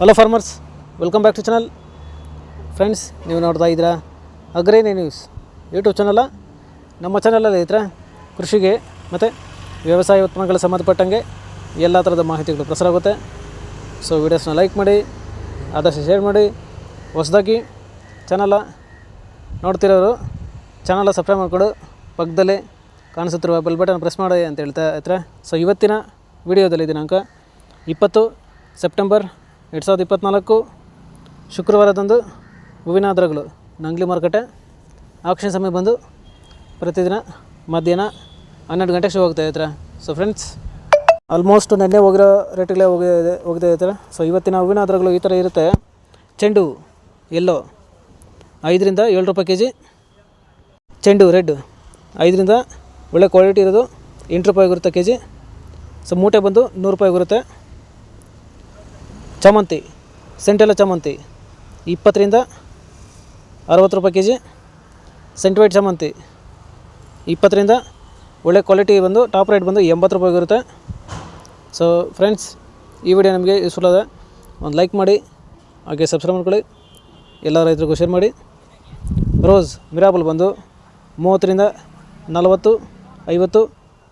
Hello farmers, welcome back to channel. Friends, ನೀವು ನೋಡ್ತಾ ಇದ್ದೀರಾ ಅಗ್ರೇನಿ ನ್ಯೂಸ್ ಯೂಟ್ಯೂಬ್ ಚಾನಲ. ನಮ್ಮ ಚಾನಲಲ್ಲಿ ಇದ್ರೆ ಕೃಷಿಗೆ ಮತ್ತು ವ್ಯವಸಾಯ ಉತ್ಪನ್ನಗಳ ಸಂಬಂಧಪಟ್ಟಂಗೆ ಎಲ್ಲ ಥರದ ಮಾಹಿತಿಗಳು ಪ್ರಸಾರ ಆಗುತ್ತೆ. ಸೊ ವೀಡಿಯೋಸ್ನ ಲೈಕ್ ಮಾಡಿ, ಆದಷ್ಟು ಶೇರ್ ಮಾಡಿ. ಹೊಸದಾಗಿ ಚಾನಲ ನೋಡ್ತಿರೋರು ಚಾನಲ ಸಬ್ಸ್ಕ್ರೈಬ್ ಮಾಡಿಕೊಂಡು ಪಕ್ಕದಲ್ಲೇ ಕಾಣಿಸುತ್ತಿರುವ ಬೆಲ್ ಬಟನ್ ಪ್ರೆಸ್ ಮಾಡಿ ಅಂತ ಹೇಳ್ತಾ ಇರ್ತಾರೆ. ಸೊ ಇವತ್ತಿನ ವಿಡಿಯೋದಲ್ಲಿ ದಿನಾಂಕ 20 ಸೆಪ್ಟೆಂಬರ್ 2024 ಶುಕ್ರವಾರದಂದು ಹೂವಿನ ದರಗಳು ನಂಗ್ಲಿ ಮಾರುಕಟ್ಟೆ ಆಕ್ಷನ್ ಸಮಯ ಬಂದು ಪ್ರತಿದಿನ ಮಧ್ಯಾಹ್ನ 12 ಗಂಟೆಗೆ ಶುರು ಹೋಗ್ತಾ ಇರ್ತಾರೆ. ಸೊ ಫ್ರೆಂಡ್ಸ್, ಆಲ್ಮೋಸ್ಟ್ ನೆನ್ನೆ ಹೋಗಿರೋ ರೇಟ್ಗಳೇ ಹೋಗ್ತಾ ಇರ್ತಾರೆ. ಸೊ ಇವತ್ತಿನ ಹೂವಿನ ದರಗಳು ಈ ಥರ ಇರುತ್ತೆ. ಚೆಂಡು ಎಲ್ಲೋ 5 ರಿಂದ 7 ರೂಪಾಯಿ ಕೆ ಜಿ. ಚೆಂಡು ರೆಡ್ 5 ರಿಂದ ಒಳ್ಳೆ ಕ್ವಾಲಿಟಿ ಇರೋದು 8 ರೂಪಾಯಿಗೆ ಇರುತ್ತೆ ಕೆ ಜಿ. ಸೊ ಮೂಟೆ ಬಂದು 100 ರೂಪಾಯಿಗೆ ಬರುತ್ತೆ. ಚಾಮಂತಿ ಸೆಂಟೆಲ್ಲ ಚಾಮಂತಿ 20 ರಿಂದ 60 ರೂಪಾಯಿ ಕೆ ಜಿ. ಸೆಂಟ್ ವೈಟ್ ಚಾಮಂತಿ 20 ರಿಂದ ಒಳ್ಳೆ ಕ್ವಾಲಿಟಿ ಬಂದು ಟಾಪ್ ರೇಟ್ ಬಂದು 80 ರೂಪಾಯಿಗೆ ಇರುತ್ತೆ. ಸೊ ಫ್ರೆಂಡ್ಸ್, ಈ ವಿಡಿಯೋ ನಿಮಗೆ ಯೂಸ್ಫುಲ್ ಆದ ಒಂದು ಲೈಕ್ ಮಾಡಿ, ಹಾಗೆ ಸಬ್ಸ್ಕ್ರೈಬ್ ಮಾಡ್ಕೊಳ್ಳಿ, ಎಲ್ಲ ರೈತರಿಗೂ ಶೇರ್ ಮಾಡಿ. ರೋಸ್ ಮಿರಾಬಲ್ ಬಂದು 30 ರಿಂದ 40, 50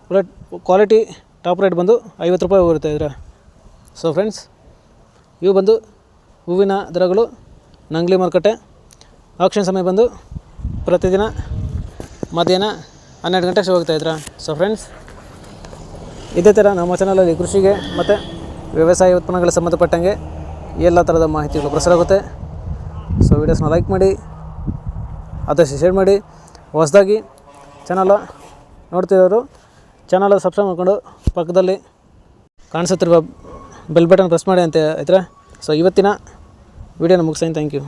ಒಳ್ಳೆ ಕ್ವಾಲಿಟಿ ಟಾಪ್ ರೇಟ್ ಬಂದು 50 ರೂಪಾಯಿ ಬರುತ್ತೆ ಇದ್ರೆ. ಸೊ ಫ್ರೆಂಡ್ಸ್, ಇವು ಬಂದು ಹೂವಿನ ದರಗಳು ನಂಗ್ಲಿ ಮಾರುಕಟ್ಟೆ ಆಕ್ಷನ್ ಸಮಯ ಬಂದು ಪ್ರತಿದಿನ ಮಧ್ಯಾಹ್ನ 12 ಗಂಟೆಗೆ ಶುರು ಹೋಗ್ತಾ ಇದ್ರೆ. ಸೊ ಫ್ರೆಂಡ್ಸ್, ಇದೇ ಥರ ನಮ್ಮ ಚಾನಲಲ್ಲಿ ಕೃಷಿಗೆ ಮತ್ತು ವ್ಯವಸಾಯ ಉತ್ಪನ್ನಗಳ ಸಂಬಂಧಪಟ್ಟಂಗೆ ಎಲ್ಲ ಥರದ ಮಾಹಿತಿಗಳು ಪ್ರಸಾರ ಆಗುತ್ತೆ. ಸೊ ವೀಡಿಯೋಸ್ನ ಲೈಕ್ ಮಾಡಿ, ಆದಷ್ಟು ಶೇರ್ ಮಾಡಿ. ಹೊಸದಾಗಿ ಚಾನಲ ನೋಡ್ತಿರೋರು ಚಾನಲ್ ಸಬ್ಸ್ಕ್ರೈಬ್ ಮಾಡ್ಕೊಂಡು ಪಕ್ಕದಲ್ಲಿ ಕಾಣಿಸುತ್ತಿರುವ ಬೆಲ್ ಬಟನ್ ಪ್ರೆಸ್ ಮಾಡಿ ಅಂತ ಇದ್ರೆ. ಸೊ ಇವತ್ತಿನ ವಿಡಿಯೋನ ಮುಗಿಸ್ತೀನಿ. Thank you.